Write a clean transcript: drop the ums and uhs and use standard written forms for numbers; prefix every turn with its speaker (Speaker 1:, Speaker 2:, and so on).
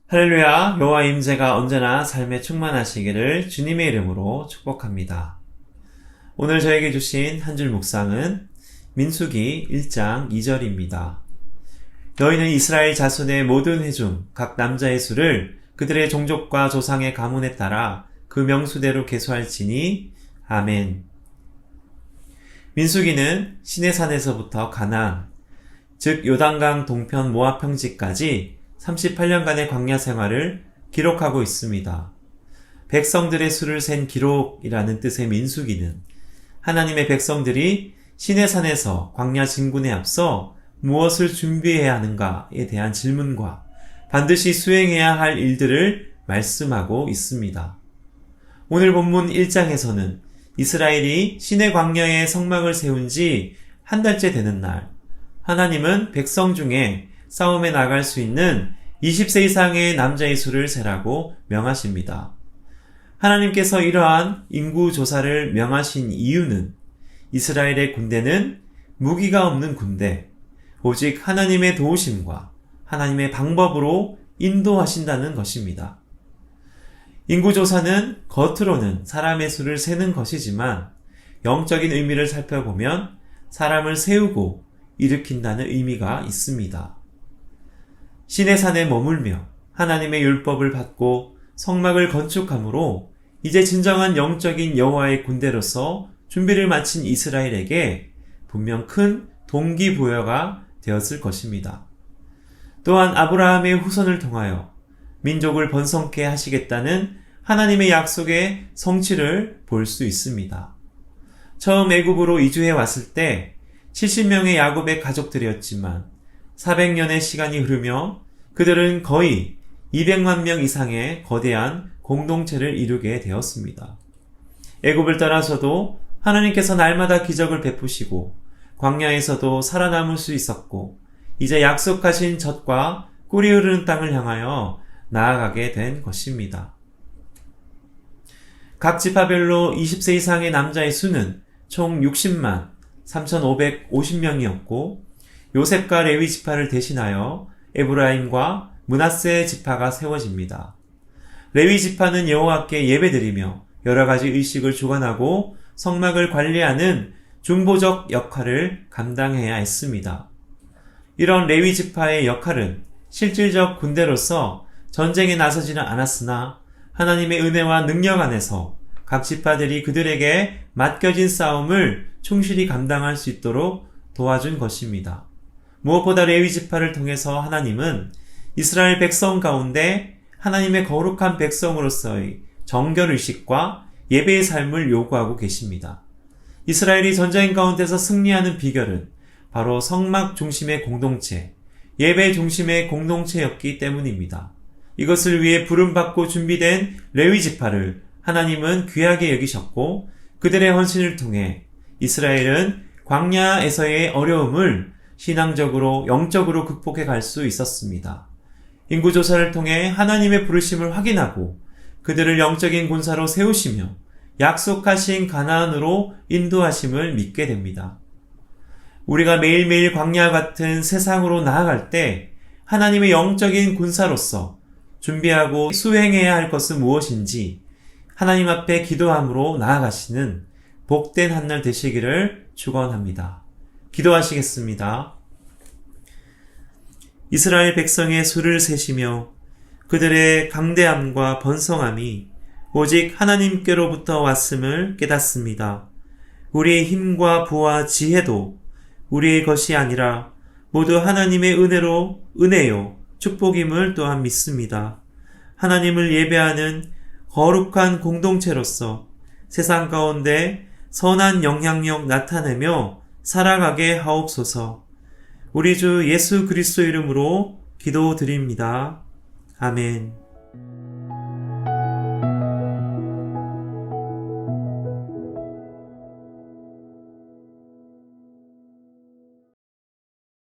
Speaker 1: 할렐루야, 여호와 임재가 언제나 삶에 충만하시기를 주님의 이름으로 축복합니다. 오늘 저에게 주신 한 줄 묵상은 민수기 1장 2절입니다. 너희는 이스라엘 자손의 모든 회중 각 남자의 수를 그들의 종족과 조상의 가문에 따라 그 명수대로 계수할지니 아멘. 민수기는 시내산에서부터 가나안, 즉 요단강 동편 모압 평지까지 38년간의 광야 생활을 기록하고 있습니다. 백성들의 수를 센 기록이라는 뜻의 민수기는 하나님의 백성들이 시내산에서 광야 진군에 앞서 무엇을 준비해야 하는가에 대한 질문과 반드시 수행해야 할 일들을 말씀하고 있습니다. 오늘 본문 1장에서는 이스라엘이 시내 광야에 성막을 세운 지 한 달째 되는 날, 하나님은 백성 중에 싸움에 나갈 수 있는 20세 이상의 남자의 수를 세라고 명하십니다. 하나님께서 이러한 인구 조사를 명하신 이유는 이스라엘의 군대는 무기가 없는 군대, 오직 하나님의 도우심과 하나님의 방법으로 인도하신다는 것입니다. 인구조사는 겉으로는 사람의 수를 세는 것이지만 영적인 의미를 살펴보면 사람을 세우고 일으킨다는 의미가 있습니다. 시내산에 머물며 하나님의 율법을 받고 성막을 건축함으로 이제 진정한 영적인 여호와의 군대로서 준비를 마친 이스라엘에게 분명 큰 동기부여가 되었을 것입니다. 또한 아브라함의 후손을 통하여 민족을 번성케 하시겠다는 하나님의 약속의 성취를 볼 수 있습니다. 처음 애굽으로 이주해 왔을 때 70명의 야곱의 가족들이었지만 400년의 시간이 흐르며 그들은 거의 200만 명 이상의 거대한 공동체를 이루게 되었습니다. 애굽을 떠나서도 하나님께서 날마다 기적을 베푸시고 광야에서도 살아남을 수 있었고 이제 약속하신 젖과 꿀이 흐르는 땅을 향하여 나아가게 된 것입니다. 각 지파별로 20세 이상의 남자의 수는 총 60만 3,550명이었고 요셉과 레위 지파를 대신하여 에브라임과 므낫세 지파가 세워집니다. 레위 지파는 여호와께 예배드리며 여러가지 의식을 주관하고 성막을 관리하는 중보적 역할을 감당해야 했습니다. 이런 레위 지파의 역할은 실질적 군대로서 전쟁에 나서지는 않았으나 하나님의 은혜와 능력 안에서 각 지파들이 그들에게 맡겨진 싸움을 충실히 감당할 수 있도록 도와준 것입니다. 무엇보다 레위 지파를 통해서 하나님은 이스라엘 백성 가운데 하나님의 거룩한 백성으로서의 정결의식과 예배의 삶을 요구하고 계십니다. 이스라엘이 전쟁 가운데서 승리하는 비결은 바로 성막 중심의 공동체, 예배 중심의 공동체였기 때문입니다. 이것을 위해 부름받고 준비된 레위 지파를 하나님은 귀하게 여기셨고 그들의 헌신을 통해 이스라엘은 광야에서의 어려움을 신앙적으로 영적으로 극복해 갈 수 있었습니다. 인구조사를 통해 하나님의 부르심을 확인하고 그들을 영적인 군사로 세우시며 약속하신 가나안으로 인도하심을 믿게 됩니다. 우리가 매일매일 광야 같은 세상으로 나아갈 때 하나님의 영적인 군사로서 준비하고 수행해야 할 것은 무엇인지 하나님 앞에 기도함으로 나아가시는 복된 한날 되시기를 축원합니다. 기도하시겠습니다. 이스라엘 백성의 수를 세시며 그들의 강대함과 번성함이 오직 하나님께로부터 왔음을 깨닫습니다. 우리의 힘과 부와 지혜도 우리의 것이 아니라 모두 하나님의 은혜요 축복임을 또한 믿습니다. 하나님을 예배하는 거룩한 공동체로서 세상 가운데 선한 영향력 나타내며 살아가게 하옵소서. 우리 주 예수 그리스도 이름으로 기도드립니다. 아멘.